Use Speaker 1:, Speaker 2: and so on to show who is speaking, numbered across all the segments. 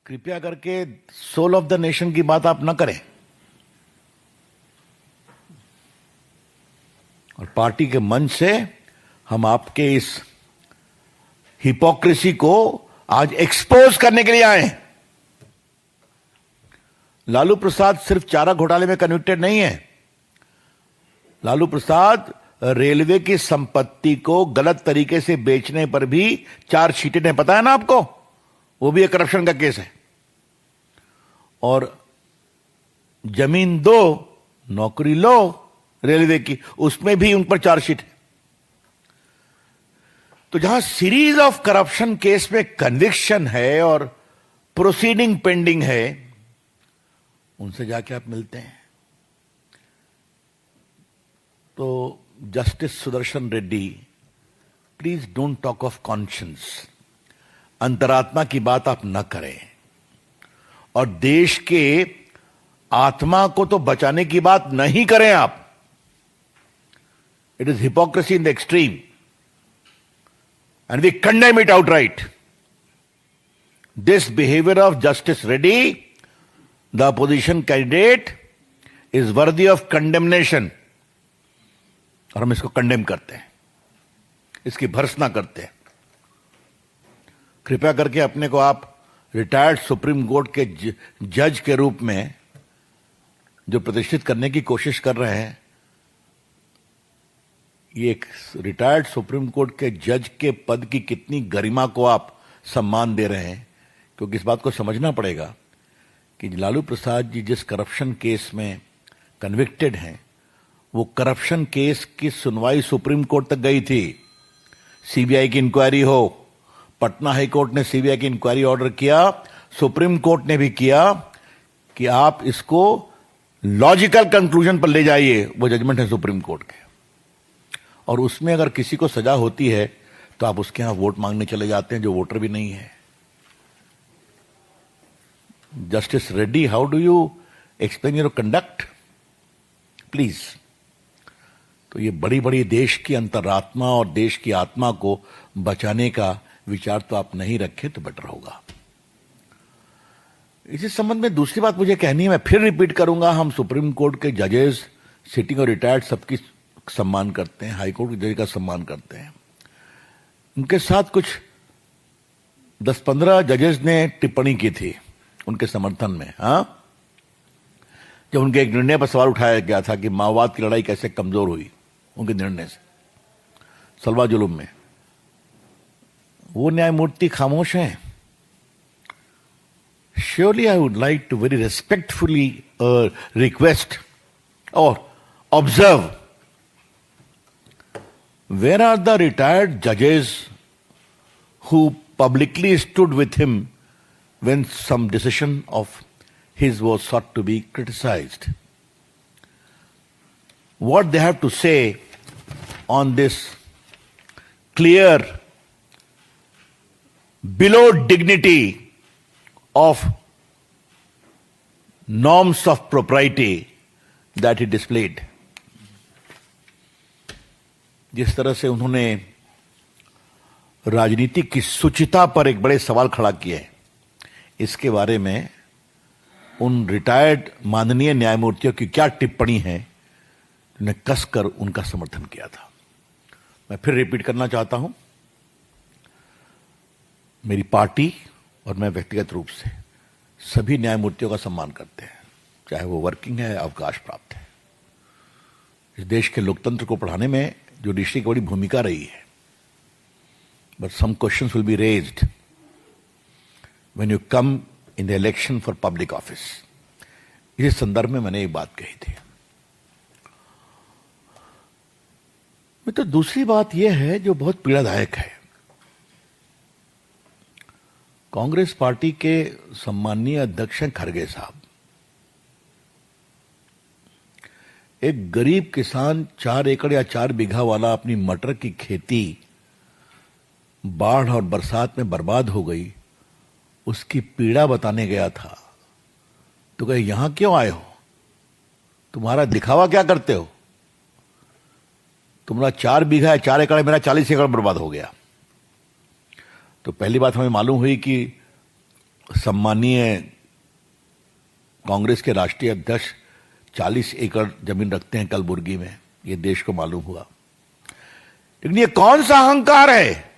Speaker 1: कृपया करके soul of the nation की बात आप न करें और पार्टी के मंच से हम आपके इस हिपोक्रेसी को आज एक्सपोज करने के लिए आए हैं। लालू प्रसाद सिर्फ चारा घोटाले में कन्विक्टेड नहीं है। लालू प्रसाद रेलवे की संपत्ति को गलत तरीके से बेचने पर भी चार्जशीटेड है, पता है ना आपको? वो भी एक करप्शन का केस है। और जमीन दो नौकरी लो रेलवे की, उसमें भी उन पर चार्जशीट है। तो जहां सीरीज ऑफ करप्शन केस में कन्विक्शन है और प्रोसीडिंग पेंडिंग है, उनसे जाके आप मिलते हैं। तो justice Sudarshan Reddy, please don't talk of conscience. अंतरात्मा की बात आप न करें और देश के आत्मा को तो बचाने की बात नहीं करें आप। It is hypocrisy in the extreme and we condemn it outright. This behavior of Justice Reddy, the opposition candidate, is worthy of condemnation. और हम इसको कंडेम करते हैं, इसकी भर्त्सना करते हैं। कृपया करके अपने को आप रिटायर्ड सुप्रीम कोर्ट के जज के रूप में जो प्रतिष्ठित करने की कोशिश कर रहे हैं, ये एक रिटायर्ड सुप्रीम कोर्ट के जज के पद की कितनी गरिमा को आप सम्मान दे रहे हैं। क्योंकि इस बात को समझना पड़ेगा कि लालू प्रसाद जी जिस करप्शन केस में कन्विक्टेड हैं, वो करप्शन केस की सुनवाई सुप्रीम कोर्ट तक गई थी। सीबीआई की इंक्वायरी हो, पटना हाई कोर्ट ने सीबीआई की इंक्वायरी ऑर्डर किया, सुप्रीम कोर्ट ने भी किया कि आप इसको लॉजिकल कंक्लूजन पर ले जाइए। वो जजमेंट है सुप्रीम कोर्ट के, और उसमें अगर किसी को सजा होती है तो आप उसके यहां वोट मांगने चले जाते हैं जो वोटर भी नहीं है। Justice Reddy, how do you explain your conduct please? तो ये बड़ी बड़ी देश की अंतरात्मा और देश की आत्मा को बचाने का विचार तो आप नहीं रखें तो बेटर होगा। इसी संबंध में दूसरी बात मुझे कहनी है, मैं फिर रिपीट करूंगा। हम सुप्रीम कोर्ट के जजेस, सिटिंग और रिटायर्ड सबकी सम्मान करते हैं, हाईकोर्ट के जज का सम्मान करते हैं। उनके साथ कुछ 10-15 जजेस ने टिप्पणी की थी उनके समर्थन में। जब उनके एक निर्णय पर सवाल उठाया गया था कि माओवाद की लड़ाई कैसे कमजोर हुई उनके निर्णय से, सलवा जुलूम में, वो न्यायमूर्ति खामोश हैं। Surely I would like to very respectfully request और observe, where are the retired judges who publicly stood with him when some decision of his was sought to be criticized? What they have to say on this clear, below dignity of norms of propriety that he displayed? जिस तरह से उन्होंने राजनीति की शुचिता पर एक बड़े सवाल खड़ा किए हैं, इसके बारे में उन रिटायर्ड माननीय न्यायमूर्तियों की क्या टिप्पणी है, उन्हें कसकर उनका समर्थन किया था। मैं फिर रिपीट करना चाहता हूं, मेरी पार्टी और मैं व्यक्तिगत रूप से सभी न्यायमूर्तियों का सम्मान करते हैं, चाहे वो वर्किंग है, अवकाश प्राप्त है। इस देश के लोकतंत्र को बढ़ाने में जुडिशरी की बड़ी भूमिका रही है। But some questions will be raised when you come in the election for public office. इस संदर्भ में मैंने एक बात कही थी। तो दूसरी बात यह है जो बहुत पीड़ादायक है। कांग्रेस पार्टी के सम्माननीय अध्यक्ष खड़गे साहब, एक गरीब किसान 4 एकड़ या 4 बीघा वाला अपनी मटर की खेती बाढ़ और बरसात में बर्बाद हो गई, उसकी पीड़ा बताने गया था। तो कहे यहां क्यों आए हो, तुम्हारा दिखावा क्या करते हो? तुम्हारा 4 बीघा है, 4 एकड़, मेरा 40 एकड़ बर्बाद हो गया। तो पहली बात हमें मालूम हुई कि सम्मानीय कांग्रेस के राष्ट्रीय अध्यक्ष 40 एकड़ जमीन रखते हैं कलबुर्गी में, यह देश को मालूम हुआ। लेकिन ये कौन सा अहंकार है?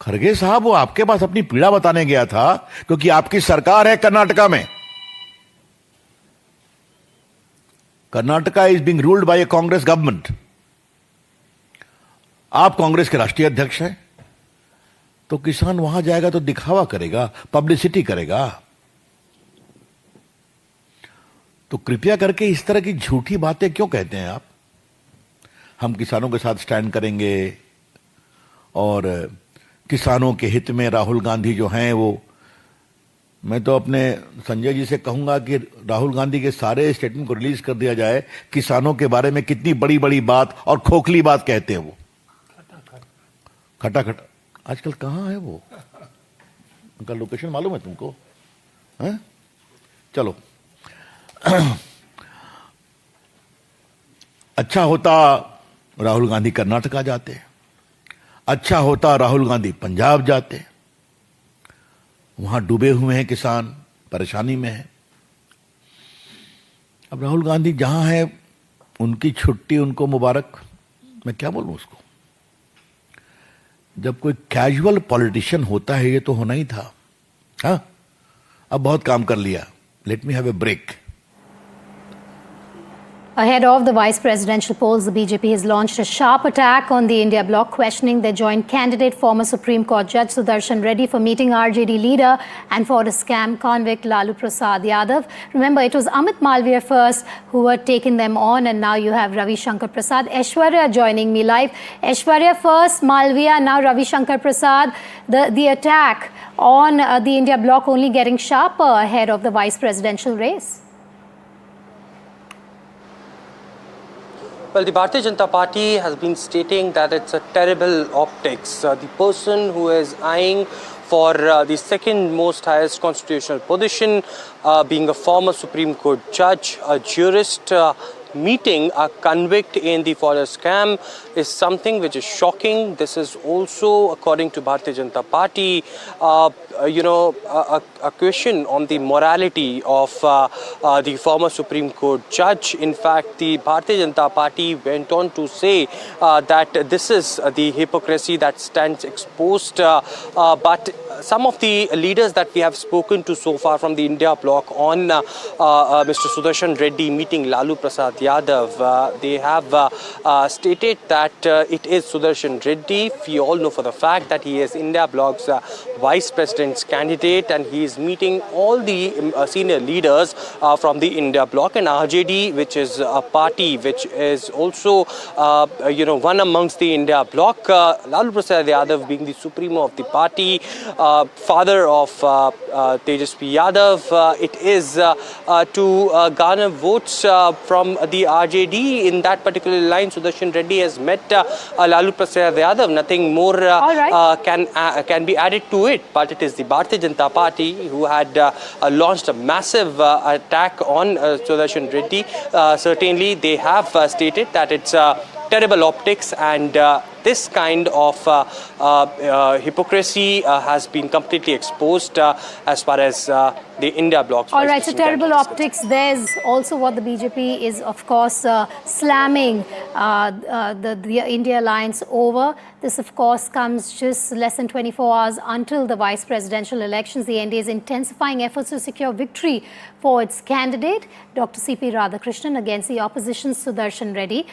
Speaker 1: खरगे साहब, वो आपके पास अपनी पीड़ा बताने गया था क्योंकि आपकी सरकार है कर्नाटका में। Karnataka is being ruled by A Congress government. आप कांग्रेस के राष्ट्रीय अध्यक्ष हैं, तो किसान वहां जाएगा तो दिखावा करेगा, पब्लिसिटी करेगा। तो कृपया करके इस तरह की झूठी बातें क्यों कहते हैं आप? हम किसानों के साथ स्टैंड करेंगे और किसानों के हित में राहुल गांधी जो हैं वो, मैं तो अपने संजय जी से कहूंगा कि राहुल गांधी के सारे स्टेटमेंट को रिलीज कर दिया जाए। किसानों के बारे में कितनी बड़ी बड़ी बात और खोखली बात कहते हैं वो। खटाखट आजकल कहां है वो? उनका लोकेशन मालूम है तुमको? हैं? चलो अच्छा होता राहुल गांधी कर्नाटका जाते, अच्छा होता राहुल गांधी पंजाब जाते। वहां डूबे हुए हैं किसान, परेशानी में है। अब राहुल गांधी जहां है, उनकी छुट्टी उनको मुबारक। मैं क्या बोलूं उसको? जब कोई कैजुअल पॉलिटिशियन होता है, ये तो होना ही था। हाँ, अब बहुत काम कर लिया, let me have a break.
Speaker 2: Ahead of the vice presidential polls, the BJP has launched a sharp attack on the India bloc, questioning their joint candidate, former Supreme Court Judge Sudarshan Reddy, for meeting RJD leader and for a scam convict Lalu Prasad Yadav. Remember, it was Amit Malviya first who were taking them on, and now you have Ravi Shankar Prasad. Aishwarya joining me live. Aishwarya first, Malviya, now Ravi Shankar Prasad. The attack on the India bloc only getting sharper ahead of the vice presidential race.
Speaker 3: Well, the Bharatiya Janata Party has been stating that it's a terrible optics. The person who is eyeing for the second most highest constitutional position, being a former Supreme Court judge, a jurist, meeting a convict in the Fodder scam is something which is shocking. This is also, according to Bharatiya Janata Party, a question on the morality of the former Supreme Court judge. In fact, the Bharatiya Janata Party went on to say that this is the hypocrisy that stands exposed. But some of the leaders that we have spoken to so far from the India bloc on Mr. Sudarshan Reddy meeting Lalu Prasad Yadav, they have stated that it is Sudarshan Reddy. We all know for the fact that he is India bloc's vice president's candidate, and he is meeting all the senior leaders from the India bloc, and RJD, which is a party which is also one amongst the India bloc. Lalu Prasad Yadav being the supremo of the party, father of Tejasvi Yadav, it is to garner votes from the RJD. In that particular line, Sudarshan Reddy has met Lalu Prasad Yadav. Nothing more can be added to it. But it is the Bharatiya Janata Party who had launched a massive attack on Sudarshan Reddy. Certainly, they have stated that it's terrible optics, and this kind of hypocrisy has been completely exposed as far as the India bloc.
Speaker 2: All right, so terrible optics. There's also what the BJP is, of course, slamming the India alliance over. This, of course, comes just less than 24 hours until the vice presidential elections. The NDA is intensifying efforts to secure victory for its candidate, Dr. C.P. Radhakrishnan, against the opposition's Sudarshan Reddy.